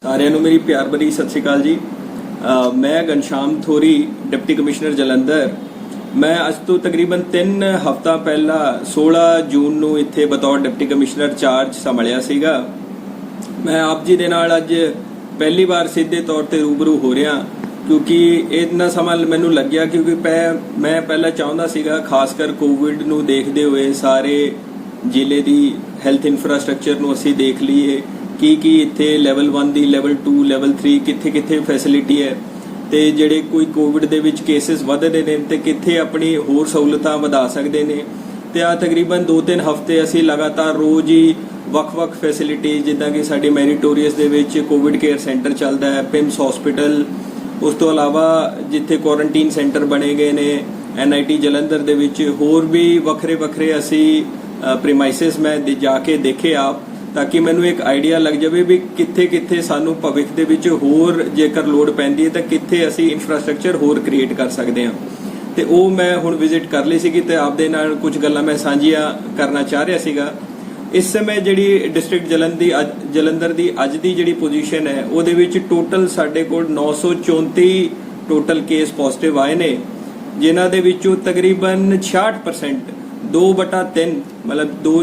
ਸਾਰਿਆਂ ਨੂੰ ਮੇਰੀ ਪਿਆਰ ਭਰੀ ਸਤਿ ਸ਼੍ਰੀ ਅਕਾਲ ਜੀ। ਮੈਂ ਘਨਸ਼ਾਮ ਥੋਰੀ ਡਿਪਟੀ ਕਮਿਸ਼ਨਰ ਜਲੰਧਰ। ਮੈਂ ਅੱਜ ਤੋਂ ਤਕਰੀਬਨ 3 ਹਫ਼ਤਾ ਪਹਿਲਾਂ 16 ਜੂਨ ਨੂੰ ਇੱਥੇ ਬਤੌਰ ਡਿਪਟੀ ਕਮਿਸ਼ਨਰ ਚਾਰਜ ਸੰਭਾਲਿਆ ਸੀਗਾ। ਮੈਂ ਆਪ ਜੀ ਦੇ ਨਾਲ ਅੱਜ ਪਹਿਲੀ ਵਾਰ ਸਿੱਧੇ ਤੌਰ ਤੇ ਰੂਬਰੂ ਹੋ ਰਿਹਾ ਕਿਉਂਕਿ ਇतना ਸਮਾਂ ਮੈਨੂੰ ਲੱਗਿਆ ਕਿਉਂਕਿ ਮੈਂ ਪਹਿਲਾਂ ਚਾਹੁੰਦਾ ਸੀਗਾ ਖਾਸ ਕਰ ਕੋਵਿਡ ਨੂੰ ਦੇਖਦੇ ਹੋਏ ਸਾਰੇ ਜ਼ਿਲ੍ਹੇ ਦੀ ਹੈਲਥ ਇਨਫਰਾਸਟ੍ਰਕਚਰ ਨੂੰ ਅਸੀਂ ਦੇਖ ਲਈਏ ਕੀ ਇੱਥੇ ਲੈਵਲ 1 ਦੀ ਲੈਵਲ 2 ਲੈਵਲ 3 ਕਿੱਥੇ ਫੈਸਿਲਿਟੀ ਹੈ ਤੇ ਜਿਹੜੇ ਕੋਈ ਕੋਵਿਡ ਦੇ ਵਿੱਚ ਕੇਸਿਸ ਵਧਦੇ ਨੇ ਤੇ ਕਿੱਥੇ ਆਪਣੀ ਹੋਰ ਸਹੂਲਤਾਂ ਵਧਾ ਸਕਦੇ ਨੇ। ਤੇ ਆ ਤਕਰੀਬਨ 2-3 ਹਫ਼ਤੇ ਅਸੀਂ ਲਗਾਤਾਰ ਰੋਜ਼ ਹੀ ਵੱਖ-ਵੱਖ ਫੈਸਿਲਿਟੀ ਜਿੱਦਾਂ ਕਿ ਸਾਡੀ ਮੈਰੀਟੋਰੀਅਸ ਦੇ ਵਿੱਚ ਕੋਵਿਡ ਕੇਅਰ ਸੈਂਟਰ ਚੱਲਦਾ ਹੈ, ਪਿਮਸ ਹਸਪੀਟਲ, ਉਸ ਤੋਂ ਇਲਾਵਾ ਜਿੱਥੇ ਕੁਆਰੰਟੀਨ ਸੈਂਟਰ ਬਣੇ ਗਏ ਨੇ NIT ਜਲੰਧਰ ਦੇ ਵਿੱਚ ਹੋਰ ਵੀ ਵੱਖਰੇ ਅਸੀਂ ਪ੍ਰੀਮਾਈਸਿਸ ਮੈਂ ਜਾ ਕੇ ਦੇਖੇ ਆਪ ਤਾਂ ਕਿ ਮੈਨੂੰ ਇੱਕ ਆਈਡੀਆ ਲੱਗ ਜਾਵੇ ਵੀ ਕਿੱਥੇ ਸਾਨੂੰ ਭਵਿੱਖ ਦੇ ਵਿੱਚ ਹੋਰ ਜੇਕਰ ਲੋੜ ਪੈਂਦੀ ਹੈ ਤਾਂ ਕਿੱਥੇ ਅਸੀਂ ਇਨਫਰਾਸਟ੍ਰਕਚਰ ਹੋਰ ਕ੍ਰੀਏਟ ਕਰ ਸਕਦੇ ਹਾਂ। ਤੇ ਉਹ ਮੈਂ ਹੁਣ ਵਿਜ਼ਿਟ ਕਰ ਲਈ ਸੀਗੀ ਤੇ ਆਪਦੇ ਨਾਲ ਕੁਝ ਗੱਲਾਂ ਮੈਂ ਸਾਂਝੀਆਂ ਕਰਨਾ ਚਾਹ ਰਿਹਾ ਸੀਗਾ। ਇਸ ਸਮੇਂ ਜਿਹੜੀ ਡਿਸਟ੍ਰਿਕਟ ਜਲੰਧਰ ਦੀ ਅੱਜ ਦੀ ਜਿਹੜੀ ਪੋਜੀਸ਼ਨ ਹੈ ਉਹਦੇ ਵਿੱਚ ਟੋਟਲ ਸਾਡੇ ਕੋਲ 934 ਟੋਟਲ ਕੇਸ ਪੋਜ਼ਿਟਿਵ ਆਏ ਨੇ ਜਿਨ੍ਹਾਂ ਦੇ ਵਿੱਚੋਂ ਤਕਰੀਬਨ 66% 2/3 ਮਤਲਬ ਦੋ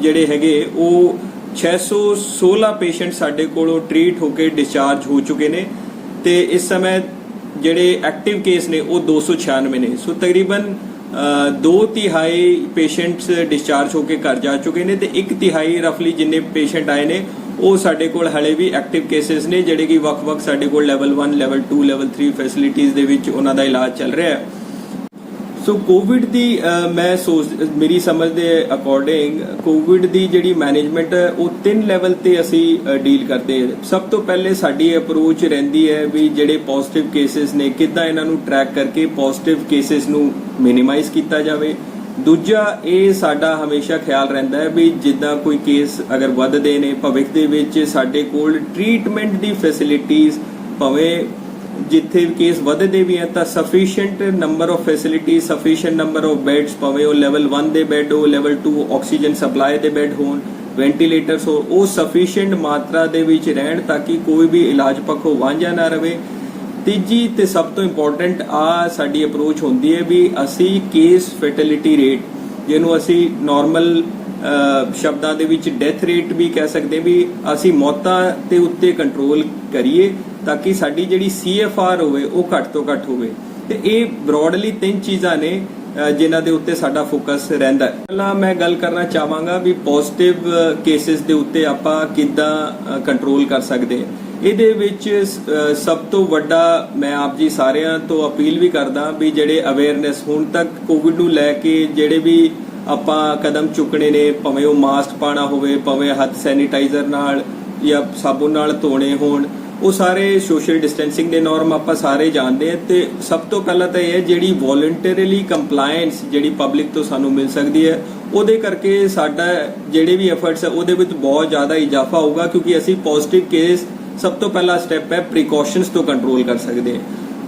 ਜਿਹੜੇ ਹੈਗੇ ਉਹ 616 ਪੇਸ਼ੈਂਟ ਸਾਡੇ ਕੋਲੋਂ ਟ੍ਰੀਟ ਹੋ ਕੇ ਡਿਸਚਾਰਜ ਹੋ ਚੁੱਕੇ ਨੇ ਤੇ ਇਸ ਸਮੇਂ ਜਿਹੜੇ ਐਕਟਿਵ ਕੇਸ ਨੇ ਉਹ 296 ਨੇ। ਸੋ ਤਕਰੀਬਨ 2/3 ਪੇਸ਼ੈਂਟਸ ਡਿਸਚਾਰਜ ਹੋ ਕੇ ਘਰ ਜਾ ਚੁੱਕੇ ਨੇ ਤੇ 1/3 ਰਫਲੀ ਜਿੰਨੇ ਪੇਸ਼ੈਂਟ ਆਏ ਨੇ ਉਹ ਸਾਡੇ ਕੋਲ ਹਲੇ ਵੀ ਐਕਟਿਵ ਕੇਸਿਸ ਨੇ ਜਿਹੜੇ ਕਿ ਵੱਖ-ਵੱਖ ਸਾਡੇ ਕੋਲ ਲੈਵਲ 1 ਲੈਵਲ 2 ਲੈਵਲ 3 ਫੈਸਿਲਿਟੀਜ਼ ਦੇ ਵਿੱਚ ਉਹਨਾਂ ਦਾ ਇਲਾਜ ਚੱਲ ਰਿਹਾ ਹੈ। ਸੋ ਕੋਵਿਡ ਦੀ ਮੇਰੀ ਸਮਝ ਦੇ ਅਕੋਰਡਿੰਗ ਕੋਵਿਡ ਦੀ ਜਿਹੜੀ ਮੈਨੇਜਮੈਂਟ ਹੈ ਉਹ 3 ਲੈਵਲ ਤੇ ਅਸੀਂ ਡੀਲ ਕਰਦੇ ਹਾਂ। ਸਭ ਤੋਂ ਪਹਿਲੇ ਸਾਡੀ ਅਪਰੋਚ ਰਹਿੰਦੀ ਹੈ ਵੀ ਜਿਹੜੇ ਪੋਜ਼ਿਟਿਵ ਕੇਸਿਸ ਨੇ ਕਿੱਦਾਂ ਇਹਨਾਂ ਨੂੰ ਟਰੈਕ ਕਰਕੇ ਪੋਜ਼ਿਟਿਵ ਕੇਸਿਸ ਨੂੰ ਮਿਨੀਮਾਈਜ਼ ਕੀਤਾ ਜਾਵੇ। ਦੂਜਾ ਇਹ ਸਾਡਾ ਹਮੇਸ਼ਾ ਖਿਆਲ ਰਹਿੰਦਾ ਹੈ ਵੀ ਜਿੱਦਾਂ ਕੋਈ ਕੇਸ ਅਗਰ ਵੱਧਦੇ ਨੇ ਭਵਿੱਖ ਦੇ ਵਿੱਚ ਸਾਡੇ ਕੋਲ ਟ੍ਰੀਟਮੈਂਟ ਦੀ ਫੈਸਿਲਿਟੀਜ਼ ਭਾਵੇਂ ਜਿੱਥੇ ਕੇਸ ਵਧਦੇ ਵੀ ਹੈ ਤਾਂ sufficient number of facility sufficient number of beds ਭਾਵੇਂ ਉਹ ਲੈਵਲ 1 ਦੇ ਬੈੱਡ ਹੋ ਲੈਵਲ 2 ਆਕਸੀਜਨ ਸਪਲਾਈ ਦੇ ਬੈੱਡ ਹੋਣ ਵੈਂਟੀਲੇਟਰਸ ਹੋ ਉਹ ਸਫੀਸ਼ੀਐਂਟ ਮਾਤਰਾ ਦੇ ਵਿੱਚ ਰਹਿਣ ਤਾਂ ਕਿ ਕੋਈ ਵੀ ਇਲਾਜ ਪੱਖੋਂ ਵਾਂਝਾ ਨਾ ਰਵੇ। ਤੀਜੀ ਤੇ ਸਭ ਤੋਂ ਇੰਪੋਰਟੈਂਟ ਸਾਡੀ ਅਪਰੋਚ ਹੁੰਦੀ ਹੈ ਵੀ ਅਸੀਂ ਕੇਸ ਫੈਟੈਲਿਟੀ ਰੇਟ ਜਿਹਨੂੰ ਅਸੀਂ ਨਾਰਮਲ ਸ਼ਬਦਾਂ ਦੇ ਵਿੱਚ ਡੈਥ ਰੇਟ ਵੀ ਕਹਿ ਸਕਦੇ ਵੀ ਅਸੀਂ ਮੌਤਾਂ ਦੇ ਉੱਤੇ ਕੰਟਰੋਲ ਕਰੀਏ ਤਾਂ ਕਿ ਸਾਡੀ ਜਿਹੜੀ CFR ਹੋਵੇ ਉਹ ਘੱਟ ਤੋਂ ਘੱਟ ਹੋਵੇ। ਤੇ ਇਹ ਬ੍ਰੌਡਲੀ 3 ਚੀਜ਼ਾਂ ਨੇ ਜਿਨ੍ਹਾਂ ਦੇ ਉੱਤੇ ਸਾਡਾ ਫੋਕਸ ਰਹਿੰਦਾ ਹੈ। ਪਹਿਲਾਂ ਮੈਂ ਗੱਲ ਕਰਨਾ ਚਾਹਾਂਗਾ ਵੀ ਪੋਜ਼ਿਟਿਵ ਕੇਸਿਸ ਦੇ ਉੱਤੇ ਆਪਾਂ ਕਿੱਦਾਂ ਕੰਟਰੋਲ ਕਰ ਸਕਦੇ ਹਾਂ। ਇਹਦੇ ਵਿੱਚ ਸਭ ਤੋਂ ਵੱਡਾ ਮੈਂ ਆਪ ਜੀ ਸਾਰਿਆਂ ਤੋਂ ਅਪੀਲ ਵੀ ਕਰਦਾ ਵੀ ਜਿਹੜੇ ਅਵੇਅਰਨੈਸ ਹੁਣ ਤੱਕ ਕੋਵਿਡ ਨੂੰ ਲੈ ਕੇ ਜਿਹੜੇ ਵੀ ਆਪਾਂ ਕਦਮ ਚੁੱਕਣੇ ਨੇ ਭਾਵੇਂ ਉਹ ਮਾਸਕ ਪਾਣਾ ਹੋਵੇ ਭਾਵੇਂ ਹੱਥ ਸੈਨੀਟਾਈਜ਼ਰ ਨਾਲ ਜਾਂ ਸਾਬੁਨ ਨਾਲ ਧੋਣੇ ਹੋਣ ਉਹ ਸਾਰੇ ਸੋਸ਼ਲ ਡਿਸਟੈਂਸਿੰਗ ਦੇ ਨਾਰਮ ਆਪਾਂ ਸਾਰੇ ਜਾਣਦੇ ਹਾਂ। ਤੇ ਸਭ ਤੋਂ ਪਹਿਲਾਂ ਤਾਂ ਇਹ ਹੈ ਜਿਹੜੀ ਵੋਲੰਟਰੀਲੀ ਕੰਪਲਾਈਂਸ ਜਿਹੜੀ ਪਬਲਿਕ ਤੋਂ ਸਾਨੂੰ ਮਿਲ ਸਕਦੀ ਹੈ ਉਹਦੇ ਕਰਕੇ ਸਾਡਾ ਜਿਹੜੇ ਵੀ ਐਫਰਟਸ ਹੈ ਉਹਦੇ ਵਿੱਚ ਬਹੁਤ ਜ਼ਿਆਦਾ ਇਜ਼ਾਫਾ ਹੋਊਗਾ ਕਿਉਂਕਿ ਅਸੀਂ ਪੋਜ਼ਿਟਿਵ ਕੇਸ ਸਭ ਤੋਂ ਪਹਿਲਾ ਸਟੈਪ ਹੈ ਪ੍ਰੀਕਾਸ਼ਨਸ ਤੋਂ ਕੰਟਰੋਲ ਕਰ ਸਕਦੇ ਹਾਂ।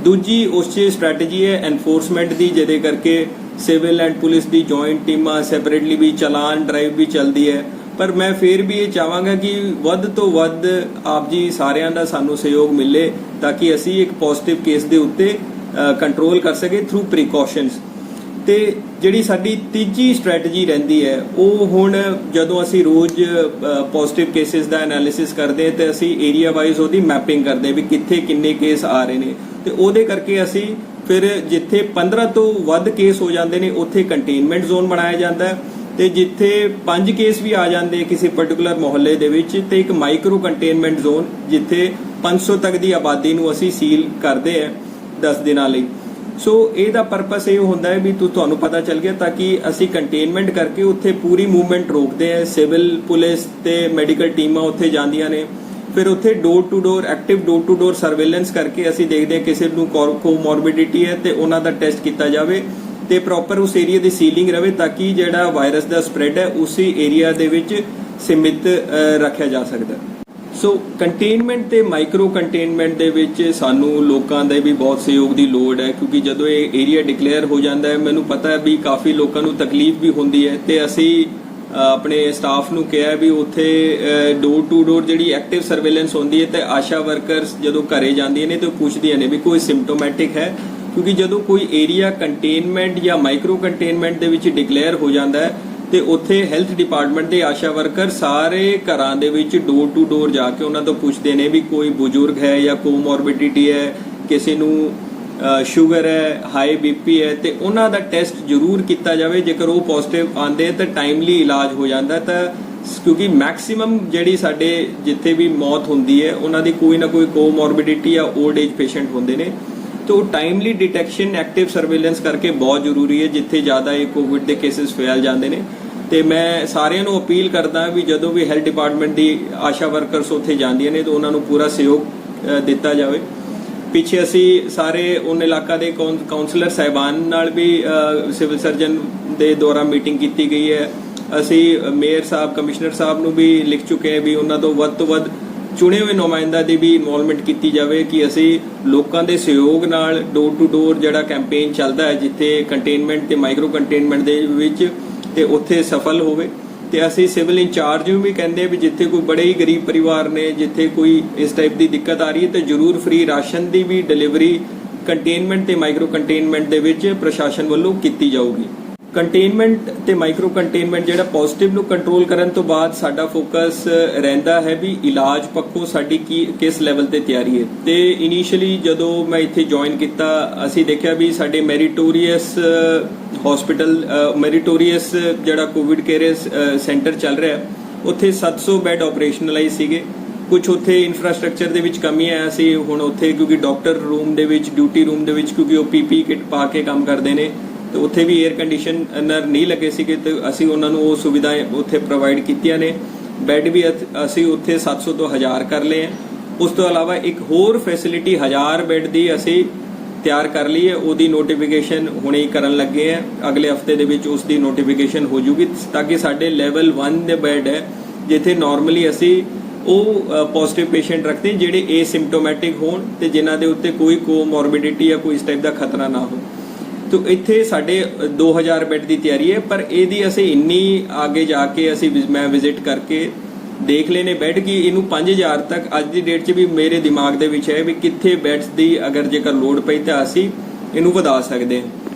ਦੂਜੀ ਉਸ 'ਚ ਸਟ੍ਰੈਟਜੀ ਹੈ ਐਨਫੋਰਸਮੈਂਟ ਦੀ ਜਿਹਦੇ ਕਰਕੇ civil and police the joint ਟੀਮਾਂ ਸੈਪਰੇਟਲੀ ਵੀ ਚਲਾਨ ਡਰਾਈਵ ਵੀ ਚੱਲਦੀ ਹੈ। ਪਰ ਮੈਂ ਫਿਰ ਵੀ ਇਹ ਚਾਹਾਂਗਾ ਕਿ ਵੱਧ ਤੋਂ ਵੱਧ ਆਪ ਜੀ ਸਾਰਿਆਂ ਦਾ ਸਾਨੂੰ ਸਹਿਯੋਗ ਮਿਲੇ ਤਾਂ ਕਿ ਅਸੀਂ ਇੱਕ ਪੋਜ਼ਿਟਿਵ ਕੇਸ ਦੇ ਉੱਤੇ ਕੰਟਰੋਲ ਕਰ ਸਕੇ ਥਰੂ ਪ੍ਰੀਕਾਸ਼ਨਸ। ਤੇ ਜਿਹੜੀ ਸਾਡੀ ਤੀਜੀ ਸਟ੍ਰੈਟਜੀ ਰਹਿੰਦੀ ਹੈ ਉਹ ਹੁਣ ਜਦੋਂ ਅਸੀਂ ਰੋਜ਼ ਪੋਜ਼ਿਟਿਵ ਕੇਸਿਸ ਦਾ ਐਨਾਲਿਸਿਸ ਕਰਦੇ ਹਾਂ ਤੇ ਅਸੀਂ ਏਰੀਆ ਵਾਈਜ਼ ਉਹਦੀ ਮੈਪਿੰਗ ਕਰਦੇ ਵੀ ਕਿੱਥੇ ਕਿੰਨੇ ਕੇਸ ਆ ਰਹੇ ਨੇ ਤੇ ਉਹਦੇ ਕਰਕੇ ਅਸੀਂ ਫਿਰ ਜਿੱਥੇ 15 ਤੋਂ ਵੱਧ ਕੇਸ ਹੋ ਜਾਂਦੇ ਨੇ ਉੱਥੇ ਕੰਟੇਨਮੈਂਟ ਜ਼ੋਨ ਬਣਾਇਆ ਜਾਂਦਾ ਤੇ ਜਿੱਥੇ 5 ਕੇਸ ਵੀ ਆ ਜਾਂਦੇ ਕਿਸੇ ਪਾਰਟਿਕੂਲਰ ਮੁਹੱਲੇ ਦੇ ਵਿੱਚ ਤੇ ਇੱਕ ਮਾਈਕਰੋ ਕੰਟੇਨਮੈਂਟ ਜ਼ੋਨ ਜਿੱਥੇ 500 ਤੱਕ ਦੀ ਆਬਾਦੀ ਨੂੰ ਅਸੀਂ ਸੀਲ ਕਰਦੇ ਹਾਂ 10 ਦਿਨਾਂ ਲਈ। ਸੋ ਇਹਦਾ ਪਰਪਸ ਇਹ ਹੁੰਦਾ ਹੈ ਵੀ ਤੁਹਾਨੂੰ ਪਤਾ ਚੱਲ ਗਿਆ ਤਾਂ ਕਿ ਅਸੀਂ ਕੰਟੇਨਮੈਂਟ ਕਰਕੇ ਉੱਥੇ ਪੂਰੀ ਮੂਵਮੈਂਟ ਰੋਕਦੇ ਹਾਂ। ਸਿਵਲ ਪੁਲਿਸ ਤੇ ਮੈਡੀਕਲ ਟੀਮਾਂ ਉੱਥੇ ਜਾਂਦੀਆਂ ਨੇ ਫਿਰ ਉੱਥੇ ਡੋਰ ਟੂ ਡੋਰ ਸਰਵੇਲੈਂਸ ਕਰਕੇ ਅਸੀਂ ਦੇਖਦੇ ਹਾਂ ਕਿਸੇ ਨੂੰ ਕੋਮੋਰਬਿਡਿਟੀ ਹੈ ਤੇ ਉਹਨਾਂ ਦਾ ਟੈਸਟ ਕੀਤਾ ਜਾਵੇ ਤੇ ਪ੍ਰੋਪਰ ਉਸ ਏਰੀਆ ਦੀ ਸੀਲਿੰਗ ਰਵੇ ਤਾਂ ਕਿ ਜਿਹੜਾ ਵਾਇਰਸ ਦਾ ਸਪਰੈਡ ਹੈ ਉਸੇ ਏਰੀਆ ਦੇ ਵਿੱਚ ਸੀਮਿਤ ਰੱਖਿਆ ਜਾ ਸਕਦਾ। ਸੋ ਕੰਟੇਨਮੈਂਟ ਤੇ ਮਾਈਕਰੋ ਕੰਟੇਨਮੈਂਟ ਦੇ ਵਿੱਚ ਸਾਨੂੰ ਲੋਕਾਂ ਦੇ ਵੀ ਬਹੁਤ ਸਹਿਯੋਗ ਦੀ ਲੋੜ ਹੈ ਕਿਉਂਕਿ ਜਦੋਂ ਇਹ ਏਰੀਆ ਡਿਕਲੇਅਰ ਹੋ ਜਾਂਦਾ ਹੈ ਮੈਨੂੰ ਪਤਾ ਹੈ ਵੀ ਕਾਫੀ ਲੋਕਾਂ ਨੂੰ ਤਕਲੀਫ ਵੀ ਹੁੰਦੀ ਹੈ ਤੇ ਅਸੀਂ ਆਪਣੇ ਸਟਾਫ ਨੂੰ ਕਿਹਾ ਵੀ ਉੱਥੇ ਡੋਰ ਟੂ ਡੋਰ ਜਿਹੜੀ ਐਕਟਿਵ ਸਰਵੇਲੈਂਸ ਹੁੰਦੀ ਹੈ ਤੇ ਆਸ਼ਾ ਵਰਕਰਸ ਜਦੋਂ ਘਰੇ ਜਾਂਦੀਆਂ ਨੇ ਤੇ ਉਹ ਪੁੱਛਦੀਆਂ ਨੇ ਵੀ ਕੋਈ ਸਿੰਪਟੋਮੈਟਿਕ ਹੈ, ਕਿਉਂਕਿ ਜਦੋਂ ਕੋਈ ਏਰੀਆ ਕੰਟੇਨਮੈਂਟ ਜਾਂ ਮਾਈਕਰੋ ਕੰਟੇਨਮੈਂਟ ਦੇ ਵਿੱਚ ਡਿਕਲੇਅਰ ਹੋ ਜਾਂਦਾ ਹੈ ਤੇ ਉੱਥੇ ਹੈਲਥ ਡਿਪਾਰਟਮੈਂਟ ਦੇ ਆਸ਼ਾ ਵਰਕਰ ਸਾਰੇ ਘਰਾਂ ਦੇ ਵਿੱਚ ਡੋਰ ਟੂ ਡੋਰ ਜਾ ਕੇ ਉਹਨਾਂ ਤੋਂ ਪੁੱਛਦੇ ਨੇ ਵੀ ਕੋਈ ਬਜ਼ੁਰਗ ਹੈ ਜਾਂ ਕੋਮੋਰਬਿਡਿਟੀ ਹੈ, ਕਿਸੇ ਨੂੰ ਸ਼ੂਗਰ ਹੈ, ਹਾਈ ਬੀਪੀ ਹੈ, ਤੇ ਉਹਨਾਂ ਦਾ ਟੈਸਟ ਜ਼ਰੂਰ ਕੀਤਾ ਜਾਵੇ। ਜੇਕਰ ਉਹ ਪੋਜ਼ਿਟਿਵ ਆਉਂਦੇ ਤਾਂ ਟਾਈਮਲੀ ਇਲਾਜ ਹੋ ਜਾਂਦਾ, ਤਾਂ ਕਿਉਂਕਿ ਮੈਕਸਿਮਮ ਜਿਹੜੀ ਸਾਡੇ ਜਿੱਥੇ ਵੀ ਮੌਤ ਹੁੰਦੀ ਹੈ ਉਹਨਾਂ ਦੀ ਕੋਈ ਨਾ ਕੋਈ ਕੋਮੋਰਬਿਡਿਟੀ ਜਾਂ 올ਡ ਏਜ ਪੇਸ਼ੈਂਟ ਹੁੰਦੇ ਨੇ, ਤਾਂ ਉਹ ਟਾਈਮਲੀ ਡਿਟੈਕਸ਼ਨ ਐਕਟਿਵ ਸਰਵੇਲੈਂਸ ਕਰਕੇ ਬਹੁਤ ਜ਼ਰੂਰੀ ਹੈ ਜਿੱਥੇ ਜ਼ਿਆਦਾ ਇਹ ਕੋਵਿਡ ਦੇ ਕੇਸਿਸ ਫੈਲ ਜਾਂਦੇ ਨੇ। ਤੇ ਮੈਂ ਸਾਰਿਆਂ ਨੂੰ ਅਪੀਲ ਕਰਦਾ ਵੀ ਜਦੋਂ ਵੀ ਹੈਲਥ ਡਿਪਾਰਟਮੈਂਟ ਦੀ ਆਸ਼ਾ ਵਰਕਰਸ ਉੱਥੇ ਜਾਂਦੀਆਂ ਨੇ ਤਾਂ ਉਹਨਾਂ ਨੂੰ ਪੂਰਾ ਸਹਿਯੋਗ ਦਿੱਤਾ ਜਾਵੇ। ਪਿੱਛੇ ਅਸੀਂ ਸਾਰੇ ਉਹਨਾਂ ਇਲਾਕਾ ਦੇ ਕਾਉਂਸਲਰ ਸਾਹਿਬਾਨ ਨਾਲ ਵੀ ਸਿਵਲ ਸਰਜਨ ਦੇ ਦੁਆਰਾ ਮੀਟਿੰਗ ਕੀਤੀ ਗਈ ਹੈ। ਅਸੀਂ ਮੇਅਰ ਸਾਹਿਬ, ਕਮਿਸ਼ਨਰ ਸਾਹਿਬ ਨੂੰ ਵੀ ਲਿਖ ਚੁੱਕੇ ਹਾਂ ਵੀ ਉਹਨਾਂ ਤੋਂ ਵੱਧ ਚੁਣੇ ਹੋਏ ਨੁਮਾਇੰਦਾ ਦੀ ਵੀ ਇਨਵੋਲਵਮੈਂਟ ਕੀਤੀ ਜਾਵੇ ਕਿ ਅਸੀਂ ਲੋਕਾਂ ਦੇ ਸਹਿਯੋਗ ਨਾਲ ਡੋਰ ਟੂ ਡੋਰ ਜਿਹੜਾ ਕੈਂਪੇਨ ਚੱਲਦਾ ਹੈ ਜਿੱਥੇ ਕੰਟੇਨਮੈਂਟ ਤੇ ਮਾਈਕਰੋ ਕੰਟੇਨਮੈਂਟ ਦੇ ਵਿੱਚ ਤੇ ਉੱਥੇ ਸਫਲ ਹੋਵੇ। ਤੇ ਅਸੀਂ ਸਿਵਲ ਇੰਚਾਰਜ ਨੂੰ ਵੀ ਕਹਿੰਦੇ ਵੀ ਜਿੱਥੇ ਕੋਈ ਬੜੇ ਹੀ ਗਰੀਬ ਪਰਿਵਾਰ ਨੇ, ਜਿੱਥੇ ਕੋਈ ਇਸ ਟਾਈਪ ਦੀ ਦਿੱਕਤ ਆ ਰਹੀ ਹੈ ਤੇ ਜ਼ਰੂਰ ਫ੍ਰੀ ਰਾਸ਼ਨ ਦੀ ਵੀ ਡਿਲੀਵਰੀ ਕੰਟੇਨਮੈਂਟ ਤੇ ਮਾਈਕਰੋ ਕੰਟੇਨਮੈਂਟ ਦੇ ਵਿੱਚ ਪ੍ਰਸ਼ਾਸਨ ਵੱਲੋਂ ਕੀਤੀ ਜਾਊਗੀ। ਕੰਟੇਨਮੈਂਟ ਤੇ ਮਾਈਕਰੋ ਕੰਟੇਨਮੈਂਟ ਜਿਹੜਾ ਪੋਜ਼ਿਟਿਵ ਨੂੰ ਕੰਟਰੋਲ ਕਰਨ ਤੋਂ ਬਾਅਦ ਸਾਡਾ ਫੋਕਸ ਰਹਿੰਦਾ ਹੈ ਵੀ ਇਲਾਜ ਪੱਖੋਂ ਸਾਡੀ ਕਿਸ ਲੈਵਲ ਤੇ ਤਿਆਰੀ ਹੈ। ਤੇ ਇਨੀਸ਼ੀਅਲੀ ਜਦੋਂ ਮੈਂ ਇੱਥੇ ਜੁਆਇਨ ਕੀਤਾ ਅਸੀਂ ਦੇਖਿਆ ਵੀ ਸਾਡੇ ਮੈਰੀਟੋਰੀਅਸ ਹਸਪੀਟਲ ਮੈਰੀਟੋਰੀਅਸ ਜਿਹੜਾ ਕੋਵਿਡ ਕੇਅਰ ਸੈਂਟਰ ਚੱਲ ਰਿਹਾ ਉੱਥੇ 700 ਬੈੱਡ ਆਪਰੇਸ਼ਨਲਾਈਜ਼ ਸੀਗੇ। ਕੁਝ ਉੱਥੇ ਇਨਫਰਾਸਟ੍ਰਕਚਰ ਦੇ ਵਿੱਚ ਕਮੀ ਹੈ। ਅਸੀਂ ਹੁਣ ਉੱਥੇ ਕਿਉਂਕਿ ਡਾਕਟਰ ਰੂਮ ਦੇ ਵਿੱਚ, ਡਿਊਟੀ ਰੂਮ ਦੇ ਵਿੱਚ ਕਿਉਂਕਿ ਉਹ ਪੀਪੀ ਕਿਟ ਪਾ ਕੇ ਕੰਮ ਕਰਦੇ ਨੇ ਤੇ ਉੱਥੇ ਵੀ 에ਅਰ ਕੰਡੀਸ਼ਨਰ ਨਹੀਂ ਲੱਗੇ ਸੀਗੇ ਤੇ ਅਸੀਂ ਉਹਨਾਂ ਨੂੰ ਉਹ ਸੁਵਿਧਾਵਾਂ ਉੱਥੇ ਪ੍ਰੋਵਾਈਡ ਕੀਤੀਆਂ ਨੇ। ਬੈੱਡ ਵੀ ਅਸੀਂ ਉੱਥੇ 700 ਤੋਂ 1000 ਕਰ ਲਏ ਹੈ। ਉਸ ਤੋਂ ਇਲਾਵਾ ਇੱਕ ਹੋਰ ਫੈਸਿਲਿਟੀ 1000 ਬੈੱਡ ਦੀ ਅਸੀਂ ਤਿਆਰ ਕਰ ਲਈ ਹੈ, ਉਹਦੀ ਨੋਟੀਫਿਕੇਸ਼ਨ ਹੁਣੇ ਹੀ ਕਰਨ ਲੱਗੇ ਹੈ। ਅਗਲੇ ਹਫਤੇ ਦੇ ਵਿੱਚ ਉਸ ਦੀ ਨੋਟੀਫਿਕੇਸ਼ਨ ਹੋ ਜੂਗੀ ਤਾਂ ਕਿ ਸਾਡੇ ਲੈਵਲ 1 ਦੇ ਬੈੱਡ ਹੈ ਜਿੱਥੇ ਨਾਰਮਲੀ ਅਸੀਂ ਉਹ ਪੋਜ਼ਿਟਿਵ ਪੇਸ਼ੈਂਟ ਰੱਖਦੇ ਜਿਹੜੇ ਏਸਿਮਟੋਮੈਟਿਕ ਹੋਣ ਤੇ ਜਿਨ੍ਹਾਂ ਦੇ ਉੱਤੇ ਕੋਈ ਕੋਮੋਰਬਿਡਿਟੀ ਜਾਂ ਕੋਈ ਇਸ ਟਾਈਪ ਦਾ ਖਤਰਾ ਨਾ ਹੋ। तो ਇੱਥੇ ਸਾਡੇ 2000 ਬੈੱਡ ਦੀ ਤਿਆਰੀ ਹੈ, ਪਰ ਇਹਦੀ ਅਸੀਂ ਇੰਨੀ ਅੱਗੇ ਜਾ ਕੇ ਮੈਂ ਵਿਜ਼ਿਟ ਕਰਕੇ ਦੇਖ ਲੈਨੇ ਬੈੱਡ ਕਿ ਇਹਨੂੰ 5000 ਤੱਕ ਅੱਜ ਦੀ ਡੇਟ 'ਚ ਵੀ ਮੇਰੇ ਦਿਮਾਗ ਦੇ ਵਿੱਚ ਹੈ ਵੀ ਕਿੱਥੇ ਬੈੱਡਸ ਦੀ ਅਗਰ ਜੇਕਰ ਲੋੜ ਪਈ ਤਾਂ ਅਸੀਂ ਇਹਨੂੰ ਵਧਾ ਸਕਦੇ ਹਾਂ।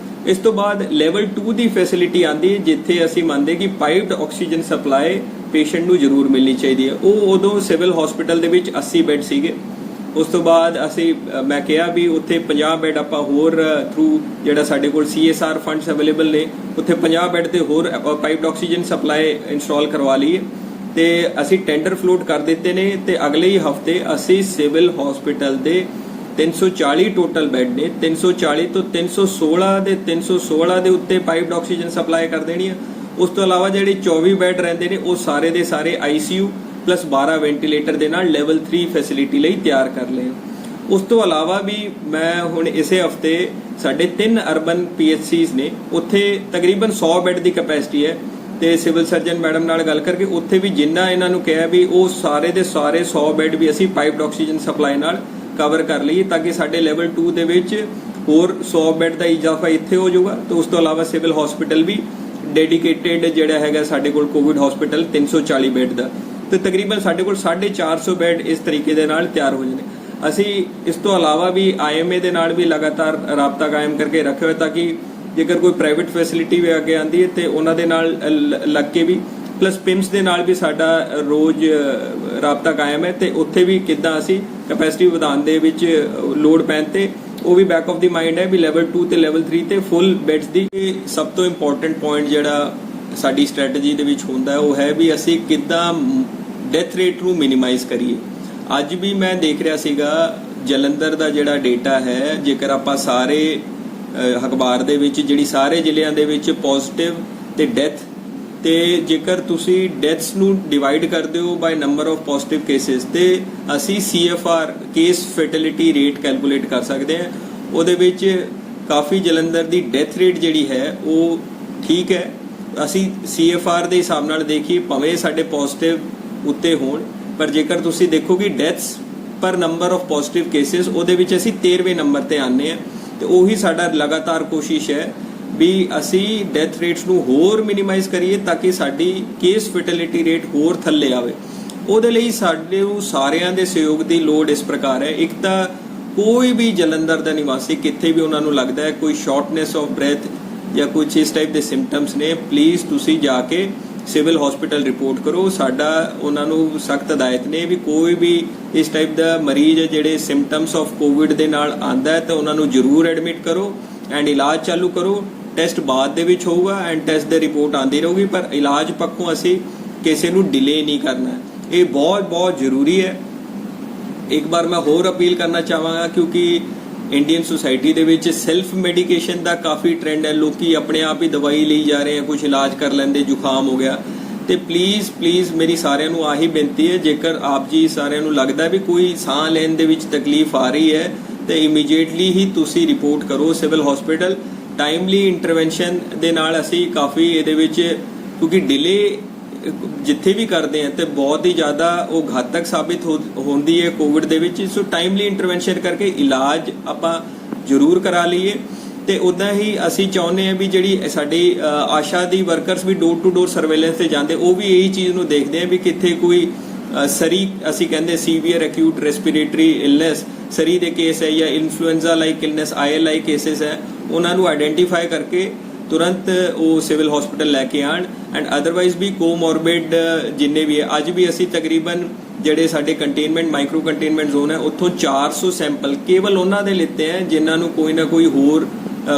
ਇਸ ਤੋਂ ਬਾਅਦ ਲੈਵਲ 2 ਦੀ ਫੈਸਿਲਿਟੀ ਆਂਦੀ ਹੈ ਜਿੱਥੇ ਅਸੀਂ ਮੰਨਦੇ ਕਿ ਪਾਈਪਡ ਆਕਸੀਜਨ ਸਪਲਾਈ ਪੇਸ਼ੈਂਟ ਨੂੰ ਜ਼ਰੂਰ ਮਿਲਣੀ ਚਾਹੀਦੀ ਹੈ। ਉਹ ਉਦੋਂ ਸਿਵਲ ਹਸਪੀਟਲ ਦੇ ਵਿੱਚ 80 ਬੈੱਡ ਸੀਗੇ। ਉਸ ਤੋਂ ਬਾਅਦ ਮੈਂ ਕਿਹਾ ਵੀ ਉੱਥੇ 50 ਬੈੱਡ ਆਪਾਂ ਹੋਰ ਥਰੂ ਜਿਹੜਾ ਸਾਡੇ ਕੋਲ CSR ਫੰਡਸ ਅਵੇਲੇਬਲ ਨੇ ਉੱਥੇ 50 ਬੈੱਡ ਤੇ ਹੋਰ ਪਾਈਪਡ ਆਕਸੀਜਨ ਸਪਲਾਈ ਇੰਸਟਾਲ ਕਰਵਾ ਲਈਏ ਤੇ ਅਸੀਂ ਟੈਂਡਰ ਫਲੋਟ ਕਰ ਦਿੱਤੇ ਨੇ ਤੇ ਅਗਲੇ ਹੀ ਹਫਤੇ ਅਸੀਂ ਸਿਵਲ ਹਸਪੀਟਲ ਦੇ 340 ਟੋਟਲ ਬੈੱਡ ਨੇ 340 ਤੋਂ 316 ਦੇ ਉੱਤੇ ਪਾਈਪਡ ਆਕਸੀਜਨ ਸਪਲਾਈ ਕਰ ਦੇਣੀ ਹੈ। ਉਸ ਤੋਂ ਇਲਾਵਾ ਜਿਹੜੇ 24 ਬੈੱਡ ਰਹਿੰਦੇ ਨੇ ਉਹ ਸਾਰੇ ਦੇ ਸਾਰੇ ICU ਪਲੱਸ 12 ਵੈਂਟੀਲੇਟਰ ਦੇ ਨਾਲ ਲੈਵਲ 3 ਫੈਸਿਲਿਟੀ ਲਈ ਤਿਆਰ ਕਰ ਲਏ। ਉਸ ਤੋਂ ਇਲਾਵਾ ਵੀ ਮੈਂ ਹੁਣ ਇਸੇ ਹਫਤੇ ਸਾਡੇ 3 ਅਰਬਨ PHCs ਨੇ ਉੱਥੇ ਤਕਰੀਬਨ 100 ਬੈੱਡ ਦੀ ਕੈਪੈਸਿਟੀ ਹੈ ਤੇ ਸਿਵਲ ਸਰਜਨ ਮੈਡਮ ਨਾਲ ਗੱਲ ਕਰਕੇ ਉੱਥੇ ਵੀ ਜਿੰਨਾ ਇਹਨਾਂ ਨੂੰ ਕਿਹਾ ਵੀ ਉਹ ਸਾਰੇ ਦੇ ਸਾਰੇ 100 ਬੈੱਡ ਵੀ ਅਸੀਂ ਪਾਈਪਡ ਆਕਸੀਜਨ ਸਪਲਾਈ ਨਾਲ ਕਵਰ ਕਰ ਲਈਏ ਤਾਂ ਕਿ ਸਾਡੇ ਲੈਵਲ 2 ਦੇ ਵਿੱਚ ਹੋਰ 100 ਬੈੱਡ ਦਾ ਇਜ਼ਾਫਾ ਇੱਥੇ ਹੋ ਜਾਊਗਾ। ਤੇ ਉਸ ਤੋਂ ਇਲਾਵਾ ਸਿਵਲ ਹਸਪੀਟਲ ਵੀ ਡੈਡੀਕੇਟਿਡ ਜਿਹੜਾ ਹੈਗਾ ਸਾਡੇ ਕੋਲ ਕੋਵਿਡ ਹਸਪੀਟਲ 340 ਬੈੱਡ ਦਾ ਤੇ ਤਕਰੀਬਨ ਸਾਡੇ ਕੋਲ 450 ਬੈੱਡ ਇਸ ਤਰੀਕੇ ਦੇ ਨਾਲ ਤਿਆਰ ਹੋ ਜਾਣੇ। ਅਸੀਂ ਇਸ ਤੋਂ ਇਲਾਵਾ ਵੀ IMA ਦੇ ਨਾਲ ਵੀ ਲਗਾਤਾਰ ਰਾਬਤਾ ਕਾਇਮ ਕਰਕੇ ਰੱਖਿਆ ਹੋਇਆ ਤਾਂ ਕਿ ਜੇਕਰ ਕੋਈ ਪ੍ਰਾਈਵੇਟ ਫੈਸਿਲਿਟੀ ਵੀ ਅੱਗੇ ਆਉਂਦੀ ਹੈ ਤੇ ਉਹਨਾਂ ਦੇ ਨਾਲ ਲੱਗ ਕੇ ਵੀ ਪਲੱਸ PIMS ਦੇ ਨਾਲ ਵੀ ਸਾਡਾ ਰੋਜ਼ ਰਾਬਤਾ ਕਾਇਮ ਹੈ ਤੇ ਉੱਥੇ ਵੀ ਕਿੱਦਾਂ ਅਸੀਂ ਕੈਪੈਸਿਟੀ ਵਧਾਉਣ ਦੇ ਵਿੱਚ ਲੋੜ ਪੈਣ ਤੇ ਉਹ ਵੀ ਬੈਕ ਆਫ ਦੀ ਮਾਈਂਡ ਹੈ ਵੀ ਲੈਵਲ 2 ਤੇ ਲੈਵਲ 3 ਤੇ ਫੁੱਲ ਬੈਡਸ ਦੀ। ਸਭ ਤੋਂ ਇੰਪੋਰਟੈਂਟ ਪੁਆਇੰਟ ਜਿਹੜਾ ਸਾਡੀ ਸਟ੍ਰੈਟਜੀ ਦੇ ਵਿੱਚ ਹੁੰਦਾ ਉਹ ਹੈ ਵੀ ਅਸੀਂ ਕਿੱਦਾਂ ਡੈਥ ਰੇਟ ਨੂੰ ਮਿਨੀਮਾਈਜ਼ ਕਰੀਏ। ਅੱਜ ਵੀ ਮੈਂ ਦੇਖ ਰਿਹਾ ਸੀਗਾ ਜਲੰਧਰ ਦਾ ਜਿਹੜਾ ਡੇਟਾ ਹੈ, ਜੇਕਰ ਆਪਾਂ ਸਾਰੇ ਅਖਬਾਰ ਦੇ ਵਿੱਚ ਜਿਹੜੀ ਸਾਰੇ ਜ਼ਿਲ੍ਹਿਆਂ ਦੇ ਵਿੱਚ ਪੋਜ਼ਿਟਿਵ ਤੇ ਡੈਥ ਤੇ ਜੇਕਰ ਤੁਸੀਂ ਡੈਥਸ ਨੂੰ ਡਿਵਾਈਡ ਕਰਦੇ ਹੋ ਬਾਈ ਨੰਬਰ ਆਫ ਪੋਜ਼ਿਟਿਵ ਕੇਸਿਸ ਤੇ ਅਸੀਂ CFR ਕੇਸ ਫੈਟੈਲਿਟੀ ਰੇਟ ਕੈਲਕੂਲੇਟ ਕਰ ਸਕਦੇ ਹਾਂ। ਉਹਦੇ ਵਿੱਚ ਕਾਫੀ ਜਲੰਧਰ ਦੀ ਡੈਥ ਰੇਟ ਜਿਹੜੀ ਹੈ ਉਹ ਠੀਕ ਹੈ। ਅਸੀਂ CFR ਦੇ ਹਿਸਾਬ ਨਾਲ ਦੇਖੀਏ ਭਾਵੇਂ ਸਾਡੇ ਪੋਜ਼ਿਟਿਵ ਉੱਤੇ ਹੋਣ, ਪਰ ਜੇਕਰ ਤੁਸੀਂ ਦੇਖੋਗੇ ਡੈਥਸ ਪਰ ਨੰਬਰ ਆਫ ਪੋਜ਼ਿਟਿਵ ਕੇਸਿਸ ਉਹਦੇ ਵਿੱਚ ਅਸੀਂ 13ਵੇਂ ਨੰਬਰ ਤੇ ਆਨੇ ਆ ਤੇ ਉਹੀ ਸਾਡਾ ਲਗਾਤਾਰ ਕੋਸ਼ਿਸ਼ ਹੈ ਵੀ ਅਸੀਂ ਡੈਥ ਰੇਟਸ ਨੂੰ ਹੋਰ ਮਿਨੀਮਾਈਜ਼ ਕਰੀਏ ਤਾਂ ਕਿ ਸਾਡੀ ਕੇਸ ਫਰਟੀਲਿਟੀ ਰੇਟ ਹੋਰ ਥੱਲੇ ਆਵੇ। ਉਹਦੇ ਲਈ ਸਾਡੇ ਨੂੰ ਸਾਰਿਆਂ ਦੇ ਸਹਿਯੋਗ ਦੀ ਲੋੜ ਇਸ ਪ੍ਰਕਾਰ ਹੈ। ਇੱਕ ਤਾਂ ਕੋਈ ਵੀ ਜਲੰਧਰ ਦਾ ਨਿਵਾਸੀ ਕਿਤੇ ਵੀ ਉਹਨਾਂ ਨੂੰ ਲੱਗਦਾ ਹੈ ਕੋਈ ਸ਼ਾਰਟਨੈਸ ਆਫ ਬ੍ਰੈਥ ਜਾਂ ਕੁਝ ਇਸ ਟਾਈਪ ਦੇ ਸਿੰਪਟਮਸ ਨੇ, ਪਲੀਜ਼ ਤੁਸੀਂ ਜਾ ਕੇ ਸਿਵਲ ਹਸਪੀਟਲ ਰਿਪੋਰਟ ਕਰੋ। ਸਾਡਾ ਉਹਨਾਂ ਨੂੰ ਸਖਤ ਹਦਾਇਤ ਨੇ ਵੀ ਕੋਈ ਵੀ ਇਸ ਟਾਈਪ ਦਾ ਮਰੀਜ਼ ਜਿਹੜੇ ਸਿੰਪਟਮਸ ਆਫ ਕੋਵਿਡ ਦੇ ਨਾਲ ਆਂਦਾ ਹੈ ਤਾਂ ਉਹਨਾਂ ਨੂੰ ਜ਼ਰੂਰ ਐਡਮਿਟ ਕਰੋ ਐਂਡ ਇਲਾਜ ਚਾਲੂ ਕਰੋ। ਟੈਸਟ ਬਾਅਦ ਦੇ ਵਿੱਚ ਹੋਊਗਾ ਐਂਡ ਟੈਸਟ ਦੀ ਰਿਪੋਰਟ ਆਂਦੀ ਰਹੂਗੀ, ਪਰ ਇਲਾਜ ਪੱਖੋਂ ਅਸੀਂ ਕਿਸੇ ਨੂੰ ਡਿਲੇ ਨਹੀਂ ਕਰਨਾ। ਇਹ ਬਹੁਤ ਜ਼ਰੂਰੀ ਹੈ। ਇੱਕ ਵਾਰ ਮੈਂ ਹੋਰ ਅਪੀਲ ਕਰਨਾ ਚਾਹਾਂਗਾ ਕਿਉਂਕਿ ਇੰਡੀਅਨ ਸੋਸਾਇਟੀ ਦੇ ਵਿੱਚ ਸੈਲਫ ਮੈਡੀਕੇਸ਼ਨ ਦਾ ਕਾਫੀ ਟ੍ਰੈਂਡ ਹੈ। ਲੋਕੀ ਆਪਣੇ ਆਪ ਹੀ ਦਵਾਈ ਲਈ ਜਾ ਰਹੇ ਆ, ਕੁਝ ਇਲਾਜ ਕਰ ਲੈਂਦੇ, ਜ਼ੁਕਾਮ ਹੋ ਗਿਆ। ਤੇ ਪਲੀਜ਼ ਮੇਰੀ ਸਾਰਿਆਂ ਨੂੰ ਆਹੀ ਬੇਨਤੀ ਹੈ, ਜੇਕਰ ਆਪ ਜੀ ਸਾਰਿਆਂ ਨੂੰ ਲੱਗਦਾ ਵੀ ਕੋਈ ਸਾਹ ਲੈਣ ਦੇ ਵਿੱਚ ਤਕਲੀਫ ਆ ਰਹੀ ਹੈ ਤੇ ਇਮੀਡੀਏਟਲੀ ਹੀ ਤੁਸੀਂ ਰਿਪੋਰਟ ਕਰੋ ਸਿਵਲ ਹਸਪੀਟਲ। ਟਾਈਮਲੀ ਇੰਟਰਵੈਂਸ਼ਨ ਦੇ ਨਾਲ ਅਸੀਂ ਕਾਫੀ ਇਹਦੇ ਵਿੱਚ, ਕਿਉਂਕਿ ਡਿਲੇ ਜਿੱਥੇ ਵੀ ਕਰਦੇ ਆ ਤੇ ਬਹੁਤ ਹੀ ਜ਼ਿਆਦਾ ਉਹ ਘਾਤਕ ਸਾਬਿਤ ਹੁੰਦੀ ਹੈ ਕੋਵਿਡ ਦੇ ਵਿੱਚ। ਸੋ ਟਾਈਮਲੀ ਇੰਟਰਵੈਂਸ਼ਨ ਕਰਕੇ ਇਲਾਜ ਆਪਾਂ ਜ਼ਰੂਰ ਕਰਾ ਲਈਏ। ਤੇ ਉਦਾਂ ਹੀ ਅਸੀਂ ਚਾਹੁੰਦੇ ਆ ਵੀ ਜਿਹੜੀ ਸਾਡੀ ਆਸ਼ਾ ਦੀ ਵਰਕਰਸ ਵੀ ਡੋਰ ਟੂ ਡੋਰ ਸਰਵੇਲੈਂਸ ਤੇ ਜਾਂਦੇ, ਉਹ ਵੀ ਇਹੀ ਚੀਜ਼ ਨੂੰ ਦੇਖਦੇ ਆ ਵੀ ਕਿੱਥੇ ਕੋਈ ਸਰੀ, ਅਸੀਂ ਕਹਿੰਦੇ ਸੀਵੀਅਰ ਅਕਿਊਟ ਰੈਸਪੀਰੇਟਰੀ ਇਲਨੈਸ ਸਰੀ ਦੇ ਕੇਸ ਹੈ ਜਾਂ influenza like illness ILI cases ਹੈ, ਉਹਨਾਂ ਨੂੰ ਆਇਡੈਂਟੀਫਾਈ ਕਰਕੇ ਤੁਰੰਤ ਉਹ ਸਿਵਲ ਹਸਪੀਟਲ ਲੈ ਕੇ ਆਣ। ਐਂਡ ਅਦਰਵਾਈਜ਼ ਵੀ ਕੋਮੋਰਬਿਡ ਜਿੰਨੇ ਵੀ ਹੈ, ਅੱਜ ਵੀ ਅਸੀਂ ਤਕਰੀਬਨ ਜਿਹੜੇ ਸਾਡੇ ਕੰਟੇਨਮੈਂਟ ਮਾਈਕਰੋ ਕੰਟੇਨਮੈਂਟ ਜ਼ੋਨ ਹੈ ਉੱਥੋਂ 400 ਸੈਂਪਲ ਕੇਵਲ ਉਹਨਾਂ ਦੇ ਲਿੱਤੇ ਹੈ ਜਿਨ੍ਹਾਂ ਨੂੰ ਕੋਈ ਨਾ ਕੋਈ ਹੋਰ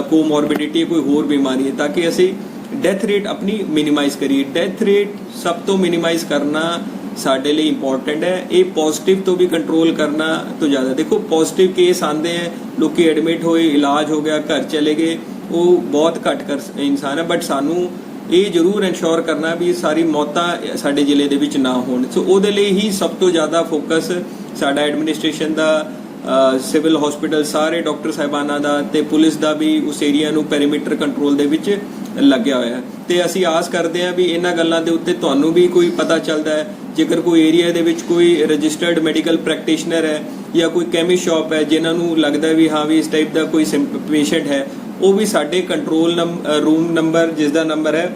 ਕੋਮੋਰਬਿਡਿਟੀ ਕੋਈ ਹੋਰ ਬਿਮਾਰੀ ਹੈ, ਤਾਂ ਕਿ ਅਸੀਂ ਡੈਥ ਰੇਟ ਆਪਣੀ ਮਿਨੀਮਾਈਜ਼ ਕਰੀਏ। ਡੈਥ ਰੇਟ ਸਭ ਤੋਂ ਮਿਨੀਮਾਈਜ਼ ਕਰਨਾ ਸਾਡੇ ਲਈ ਇੰਪੋਰਟੈਂਟ ਹੈ। ਇਹ ਪੋਜ਼ਿਟਿਵ ਤੋਂ ਵੀ ਕੰਟਰੋਲ ਕਰਨਾ ਤੋਂ ਜ਼ਿਆਦਾ, ਦੇਖੋ ਪੋਜ਼ਿਟਿਵ ਕੇਸ ਆਉਂਦੇ ਹੈ, ਲੋਕੀ ਐਡਮਿਟ ਹੋਏ, ਇਲਾਜ ਹੋ ਗਿਆ, ਘਰ ਚਲੇ ਗਏ, ਉਹ ਬਹੁਤ ਘੱਟ ਇਨਸਾਨ ਹੈ। ਬਟ ਸਾਨੂੰ ਇਹ ਜ਼ਰੂਰ ਇਨਸ਼ੋਰ ਕਰਨਾ ਵੀ ਸਾਰੀ ਮੌਤਾਂ ਸਾਡੇ ਜ਼ਿਲ੍ਹੇ ਦੇ ਵਿੱਚ ਨਾ ਹੋਣ। ਸੋ ਉਹਦੇ ਲਈ ਹੀ ਸਭ ਤੋਂ ਜ਼ਿਆਦਾ ਫੋਕਸ ਸਾਡਾ ਐਡਮਿਨਿਸਟ੍ਰੇਸ਼ਨ ਦਾ, ਸਿਵਲ ਹਸਪੀਟਲ ਸਾਰੇ ਡਾਕਟਰ ਸਾਹਿਬਾਨਾਂ ਦਾ ਤੇ ਪੁਲਿਸ ਦਾ ਵੀ ਉਸ ਏਰੀਆ ਨੂੰ ਪੈਰੀਮੀਟਰ ਕੰਟਰੋਲ ਦੇ ਵਿੱਚ ਲੱਗਿਆ ਹੋਇਆ ਹੈ। ਤੇ ਅਸੀਂ ਆਸ ਕਰਦੇ ਹਾਂ ਵੀ ਇਹਨਾਂ ਗੱਲਾਂ ਦੇ ਉੱਤੇ ਤੁਹਾਨੂੰ ਵੀ ਕੋਈ ਪਤਾ ਚੱਲਦਾ ਹੈ। ਜੇਕਰ ਕੋਈ ਏਰੀਆ ਦੇ ਵਿੱਚ ਕੋਈ ਰਜਿਸਟਰਡ ਮੈਡੀਕਲ ਪ੍ਰੈਕਟੀਸ਼ਨਰ ਹੈ ਜਾਂ ਕੋਈ ਕੈਮਿਸਟ ਸ਼ਾਪ ਹੈ ਜਿਨ੍ਹਾਂ ਨੂੰ ਲੱਗਦਾ ਵੀ ਹਾਂ ਵੀ ਇਸ ਟਾਈਪ ਦਾ ਕੋਈ ਪੇਸ਼ੈਂਟ ਹੈ, ਉਹ ਵੀ ਸਾਡੇ ਕੰਟਰੋਲ ਰੂਮ ਨੰਬਰ ਜਿਸ ਦਾ ਨੰਬਰ ਹੈ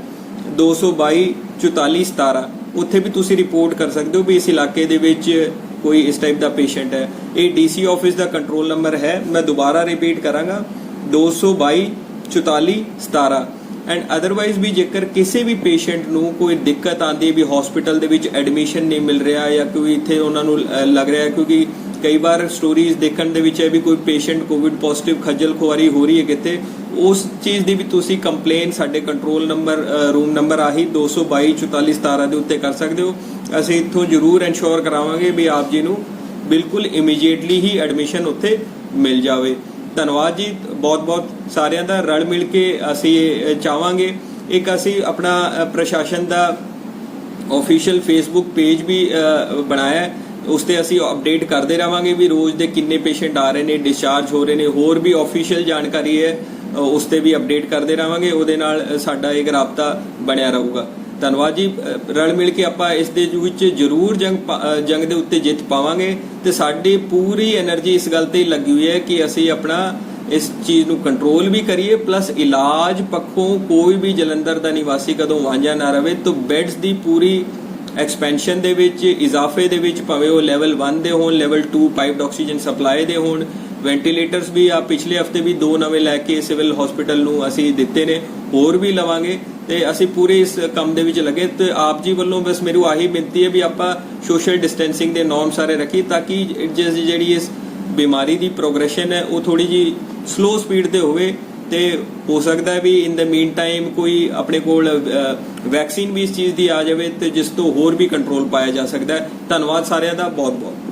222 44 17, ਉੱਥੇ ਵੀ ਤੁਸੀਂ ਰਿਪੋਰਟ ਕਰ ਸਕਦੇ ਹੋ ਵੀ ਇਸ ਇਲਾਕੇ ਦੇ ਵਿੱਚ ਕੋਈ ਇਸ ਟਾਈਪ ਦਾ ਪੇਸ਼ੈਂਟ ਹੈ। ਇਹ DC ਆਫਿਸ ਦਾ ਕੰਟਰੋਲ ਨੰਬਰ ਹੈ, ਮੈਂ ਦੁਬਾਰਾ ਰਿਪੀਟ ਕਰਾਂਗਾ 222 44 17। ਐਂਡ ਅਦਰਵਾਈਜ਼ ਵੀ ਜੇਕਰ ਕਿਸੇ ਵੀ ਪੇਸ਼ੈਂਟ ਨੂੰ ਕੋਈ ਦਿੱਕਤ ਆਉਂਦੀ ਹੈ ਵੀ ਹਸਪੀਟਲ ਦੇ ਵਿੱਚ ਐਡਮਿਸ਼ਨ ਨਹੀਂ ਮਿਲ ਰਿਹਾ ਜਾਂ ਕੋਈ ਇੱਥੇ ਉਹਨਾਂ ਨੂੰ ਲੱਗ ਰਿਹਾ, ਕਿਉਂਕਿ ਕਈ ਵਾਰ ਸਟੋਰੀਜ਼ ਦੇਖਣ ਦੇ ਵਿੱਚ ਹੈ ਵੀ ਕੋਈ ਪੇਸ਼ੈਂਟ ਕੋਵਿਡ ਪੋਜ਼ਿਟਿਵ ਖੱਜਲ ਖੁਆਰੀ ਹੋ ਰਹੀ ਹੈ ਕਿਤੇ, ਉਸ ਚੀਜ਼ ਦੀ ਵੀ ਤੁਸੀਂ ਕੰਪਲੇਨ ਸਾਡੇ ਕੰਟਰੋਲ ਨੰਬਰ ਰੂਮ ਨੰਬਰ ਆਹੀ 222 44 17 ਦੇ ਉੱਤੇ ਕਰ ਸਕਦੇ ਹੋ। ਅਸੀਂ ਇੱਥੋਂ ਜ਼ਰੂਰ ਇਨਸ਼ੋਰ ਕਰਾਵਾਂਗੇ ਵੀ ਆਪ ਜੀ ਨੂੰ ਬਿਲਕੁਲ ਇਮੀਡੀਏਟਲੀ ਹੀ ਐਡਮਿਸ਼ਨ ਉੱਥੇ ਮਿਲ ਜਾਵੇ। ਧੰਨਵਾਦ ਜੀ ਬਹੁਤ ਸਾਰਿਆਂ ਦਾ। ਰਲ ਮਿਲ ਕੇ ਅਸੀਂ ਚਾਹਾਂਗੇ, ਇੱਕ ਅਸੀਂ ਆਪਣਾ ਪ੍ਰਸ਼ਾਸਨ ਦਾ ਆਫੀਸ਼ੀਅਲ ਫੇਸਬੁੱਕ ਪੇਜ ਵੀ ਬਣਾਇਆ ਹੈ, ਉਸ ਤੇ ਅਸੀਂ ਅਪਡੇਟ ਕਰਦੇ ਰਹਾਂਗੇ ਵੀ ਰੋਜ਼ ਦੇ ਕਿੰਨੇ ਪੇਸ਼ੈਂਟ ਆ ਰਹੇ ਨੇ, ਡਿਸਚਾਰਜ ਹੋ ਰਹੇ ਨੇ, ਹੋਰ ਵੀ ਆਫੀਸ਼ੀਅਲ ਜਾਣਕਾਰੀ ਹੈ ਉਸ ਤੇ ਵੀ ਅਪਡੇਟ ਕਰਦੇ ਰਹਾਂਗੇ। ਉਹਦੇ ਨਾਲ ਸਾਡਾ ਇੱਕ ਰਾਬਤਾ ਬਣਿਆ ਰਹੂਗਾ। ਧੰਨਵਾਦ ਜੀ। ਰਲ ਮਿਲ ਕੇ ਆਪਾਂ ਇਸ ਦੇ ਵਿੱਚ ਜ਼ਰੂਰ ਜੰਗ ਦੇ ਉੱਤੇ ਜਿੱਤ ਪਾਵਾਂਗੇ ਤੇ ਸਾਡੀ ਪੂਰੀ એનર્ਜੀ ਇਸ ਗੱਲ ਤੇ ਲੱਗੀ ਹੋਈ ਹੈ ਕਿ ਅਸੀਂ ਆਪਣਾ ਇਸ ਚੀਜ਼ ਨੂੰ ਕੰਟਰੋਲ ਵੀ ਕਰੀਏ, ਪਲੱਸ ਇਲਾਜ ਪੱਖੋਂ ਕੋਈ ਵੀ ਜਲੰਧਰ ਦਾ ਨਿਵਾਸੀ ਕਦੋਂ ਵਾਂਝਾ ਨਾ ਰਹੇ। ਤਾਂ ਬੈੱਡਸ ਦੀ ਪੂਰੀ ਐਕਸਪੈਂਸ਼ਨ ਦੇ ਵਿੱਚ, ਇਜ਼ਾਫੇ ਦੇ ਵਿੱਚ, ਭਾਵੇਂ ਉਹ ਲੈਵਲ 1 ਦੇ ਹੋਣ, ਲੈਵਲ 2 ਪਾਈਪਡ ਆਕਸੀਜਨ ਸਪਲਾਈ ਦੇ ਹੋਣ, ਵੈਂਟੀਲੇਟਰਸ ਵੀ ਆ ਪਿਛਲੇ ਹਫਤੇ ਵੀ 2 ਨਵੇਂ ਲੈ ਕੇ ਸਿਵਲ ਹਸਪੀਟਲ ਨੂੰ ਅਸੀਂ ਦਿੱਤੇ ਨੇ, ਹੋਰ ਵੀ ਲਵਾਂਗੇ ਤੇ ਅਸੀਂ ਪੂਰੇ ਇਸ ਕੰਮ ਦੇ ਵਿੱਚ ਲੱਗੇ। ਤੇ ਆਪ ਜੀ ਵੱਲੋਂ ਬਸ ਮੇਰੀ ਆਹੀ ਬੇਨਤੀ ਹੈ ਵੀ ਆਪਾਂ ਸੋਸ਼ਲ ਡਿਸਟੈਂਸਿੰਗ ਦੇ ਨੋਰਮ ਸਾਰੇ ਰੱਖੀ ਤਾਂ ਕਿ ਜਿਹੜੀ ਇਸ ਬਿਮਾਰੀ ਦੀ ਪ੍ਰੋਗਰੈਸ਼ਨ ਹੈ ਉਹ ਥੋੜੀ ਜੀ ਸਲੋ ਸਪੀਡ ਤੇ ਹੋਵੇ। ਤੇ ਹੋ ਸਕਦਾ ਹੈ ਵੀ ਇਨ ਦ ਮੀਨ ਟਾਈਮ ਕੋਈ ਆਪਣੇ ਕੋਲ ਵੈਕਸੀਨ ਵੀ ਇਸ ਚੀਜ਼ ਦੀ ਆ ਜਾਵੇ ਤੇ ਜਿਸ ਤੋਂ ਹੋਰ ਵੀ ਕੰਟਰੋਲ ਪਾਇਆ ਜਾ ਸਕਦਾ ਹੈ। ਧੰਨਵਾਦ ਸਾਰਿਆਂ ਦਾ ਬਹੁਤ।